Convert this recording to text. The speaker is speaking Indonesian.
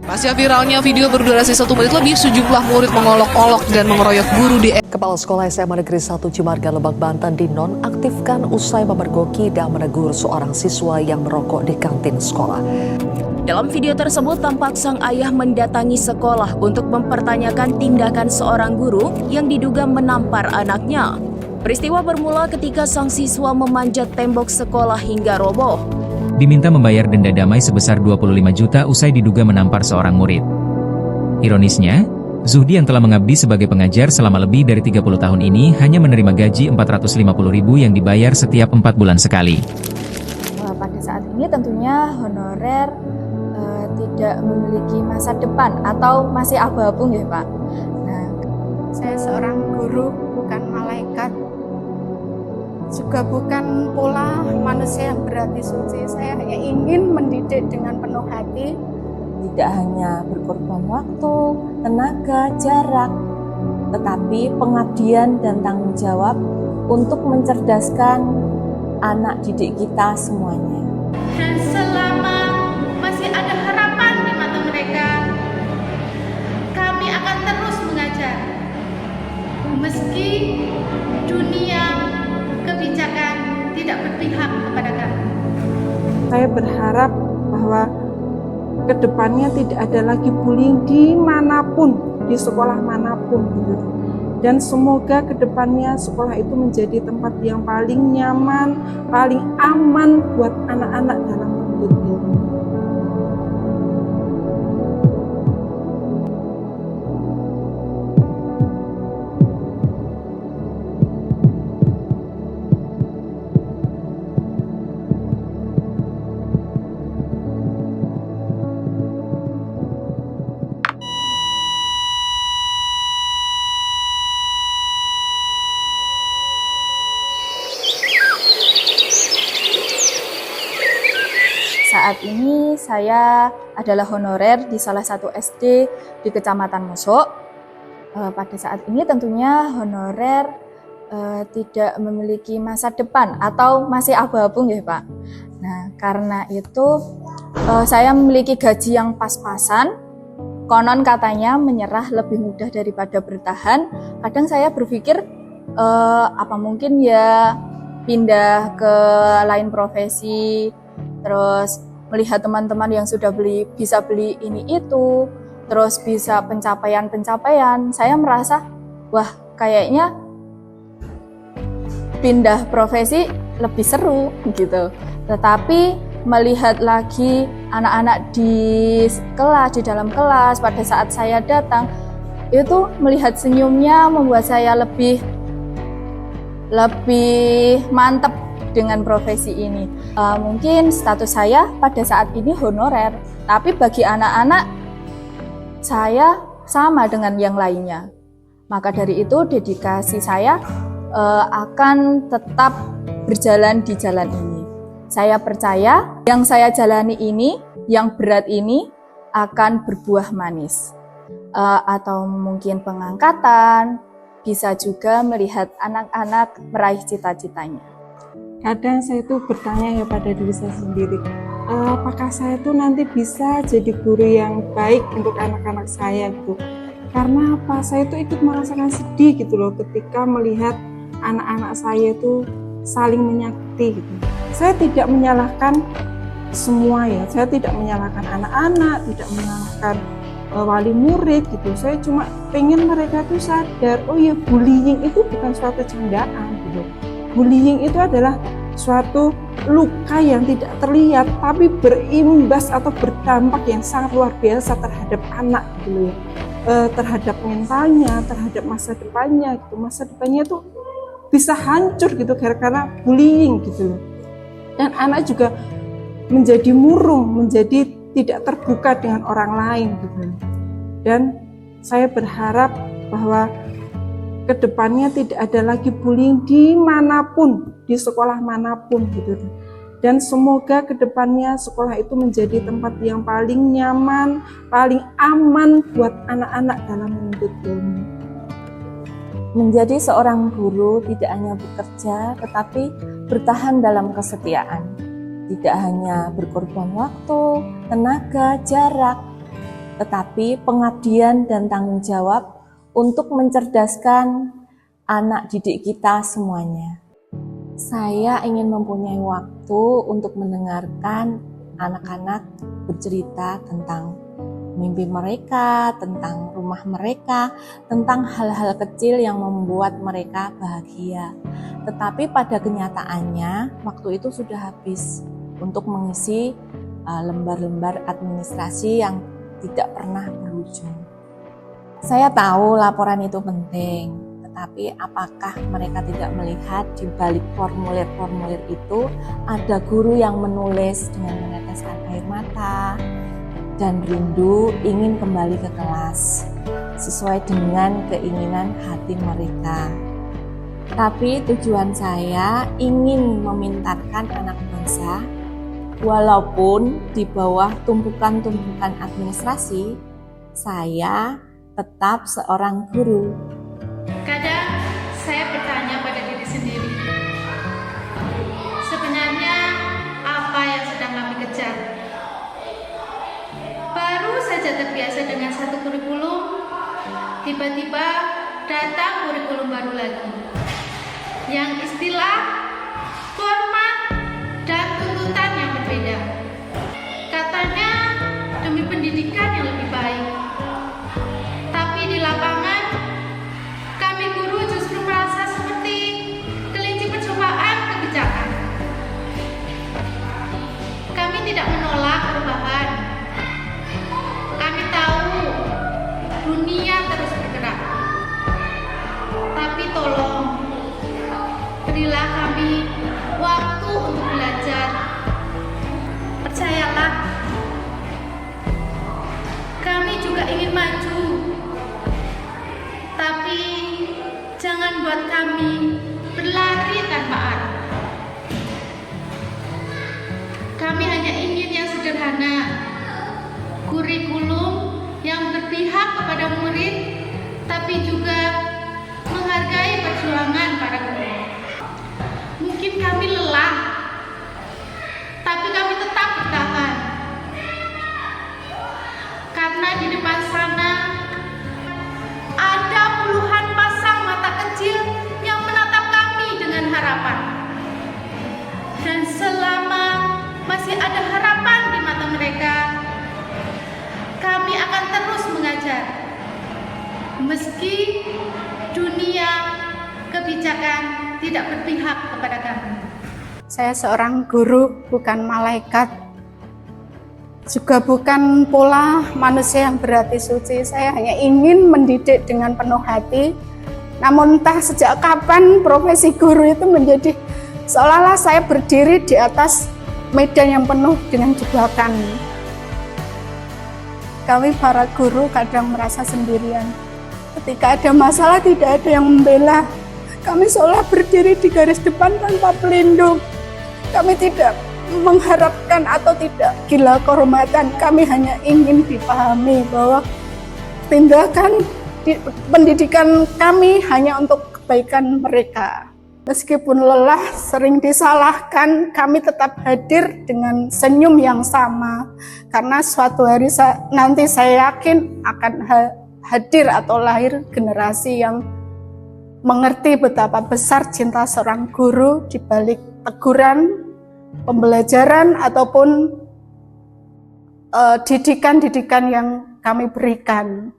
Pasca viralnya video berdurasi 1 menit lebih, sejumlah murid mengolok-olok dan mengeroyok guru di Kepala Sekolah SMA Negeri 1 Cimarga Lebak Banten dinonaktifkan usai memergoki dan menegur seorang siswa yang merokok di kantin sekolah. Dalam video tersebut tampak sang ayah mendatangi sekolah untuk mempertanyakan tindakan seorang guru yang diduga menampar anaknya. Peristiwa bermula ketika sang siswa memanjat tembok sekolah hingga roboh. Diminta membayar denda damai sebesar 25 juta usai diduga menampar seorang murid. Ironisnya, Zuhdi yang telah mengabdi sebagai pengajar selama lebih dari 30 tahun ini hanya menerima gaji Rp450.000 yang dibayar setiap 4 bulan sekali. Pada saat ini tentunya honorer tidak memiliki masa depan atau masih abu-abu ya Pak. Nah, saya seorang guru, bukan malaikat, juga bukan pula manusia yang berhati suci. Saya hanya ingin mendidik dengan penuh hati. Tidak hanya berkorban waktu, tenaga, jarak, tetapi pengabdian dan tanggung jawab untuk mencerdaskan anak didik kita semuanya. Dan selama masih ada harapan di mata mereka, kami akan terus mengajar. Meski dunia kebijakan tidak berpihak kepada kami. Saya berharap bahwa kedepannya tidak ada lagi bullying dimanapun, di sekolah manapun gitu. Dan semoga kedepannya sekolah itu menjadi tempat yang paling nyaman, paling aman buat anak-anak dalam menuntut ilmu. Saat ini saya adalah honorer di salah satu SD di Kecamatan Mosok. Pada saat ini tentunya honorer tidak memiliki masa depan atau masih abu-abu ya Pak. Nah, karena itu saya memiliki gaji yang pas-pasan. Konon katanya menyerah lebih mudah daripada bertahan. Kadang saya berpikir apa mungkin ya pindah ke lain profesi, terus melihat teman-teman yang sudah bisa beli ini itu, terus bisa pencapaian-pencapaian, saya merasa wah kayaknya pindah profesi lebih seru gitu. Tetapi melihat lagi anak-anak di kelas, di dalam kelas pada saat saya datang, itu melihat senyumnya membuat saya lebih mantap dengan profesi ini. Mungkin status saya pada saat ini honorer, tapi bagi anak-anak saya sama dengan yang lainnya. Maka dari itu dedikasi saya akan tetap berjalan di jalan ini. Saya percaya yang saya jalani ini, yang berat ini akan berbuah manis. Atau mungkin pengangkatan, bisa juga melihat anak-anak meraih cita-citanya. Kadang saya itu bertanya ya pada diri saya sendiri, apakah saya itu nanti bisa jadi guru yang baik untuk anak-anak saya gitu. Karena apa? Saya itu ikut merasakan sedih gitu loh ketika melihat anak-anak saya itu saling menyakiti gitu. Saya tidak menyalahkan semua ya, saya tidak menyalahkan anak-anak, tidak menyalahkan wali murid gitu. Saya cuma pengen mereka tuh sadar, oh ya bullying itu bukan suatu candaan gitu. Bullying itu adalah suatu luka yang tidak terlihat tapi berimbas atau berdampak yang sangat luar biasa terhadap anak gitu ya. Terhadap mentalnya, terhadap masa depannya gitu. Masa depannya tuh bisa hancur gitu karena bullying gitu loh. Dan anak juga menjadi murung, menjadi tidak terbuka dengan orang lain gitu. Dan saya berharap bahwa kedepannya tidak ada lagi bullying dimanapun, di sekolah manapun gitu. Dan semoga kedepannya sekolah itu menjadi tempat yang paling nyaman, paling aman buat anak-anak dalam menuntut ilmu. Menjadi seorang guru tidak hanya bekerja, tetapi bertahan dalam kesetiaan. Tidak hanya berkorban waktu, tenaga, jarak, tetapi pengabdian dan tanggung jawab untuk mencerdaskan anak didik kita semuanya. Saya ingin mempunyai waktu untuk mendengarkan anak-anak bercerita tentang mimpi mereka, tentang rumah mereka, tentang hal-hal kecil yang membuat mereka bahagia. Tetapi pada kenyataannya, waktu itu sudah habis untuk mengisi lembar-lembar administrasi yang tidak pernah berujung. Saya tahu laporan itu penting, tetapi apakah mereka tidak melihat di balik formulir-formulir itu ada guru yang menulis dengan meneteskan air mata dan rindu ingin kembali ke kelas sesuai dengan keinginan hati mereka. Tapi tujuan saya ingin memintarkan anak bangsa, walaupun di bawah tumpukan-tumpukan administrasi, saya tetap seorang guru. Kadang saya bertanya pada diri sendiri, sebenarnya apa yang sedang kami kejar? Baru saja terbiasa dengan satu kurikulum, tiba-tiba datang kurikulum baru lagi, yang istilah, format, dan tuntutan yang berbeda. Katanya demi pendidikan yang lebih baik. Tapi di lapangan, kami guru justru merasa seperti kelinci percobaan kebijakan. Kami tidak menolak perubahan. Kami tahu dunia terus bergerak. Tapi tolong, berilah kami waktu untuk belajar. Percayalah, kami juga ingin maju. Tapi jangan buat kami berlari tanpa arah. Kami hanya ingin yang sederhana, kurikulum yang berpihak kepada murid, tapi juga menghargai perjuangan para guru. Mungkin kami lelah, tapi kami tetap bertahan. Karena di depan sana ada puluhan pasang mata kecil yang menatap kami dengan harapan. Dan selama masih ada harapan di mata mereka, kami akan terus mengajar. Meski dunia kebijakan tidak berpihak kepada kami. Saya seorang guru, bukan malaikat, juga bukan pula manusia yang berhati suci. Saya hanya ingin mendidik dengan penuh hati. Namun entah sejak kapan profesi guru itu menjadi seolah-olah saya berdiri di atas medan yang penuh dengan jebakan. Kami para guru kadang merasa sendirian. Ketika ada masalah tidak ada yang membela. Kami seolah berdiri di garis depan tanpa pelindung. Kami tidak mengharapkan atau tidak gila kehormatan. Kami hanya ingin dipahami bahwa tindakan pendidikan kami hanya untuk kebaikan mereka. Meskipun lelah, sering disalahkan, kami tetap hadir dengan senyum yang sama. Karena suatu hari nanti saya yakin akan hadir atau lahir generasi yang mengerti betapa besar cinta seorang guru di balik teguran, pembelajaran ataupun didikan-didikan yang kami berikan.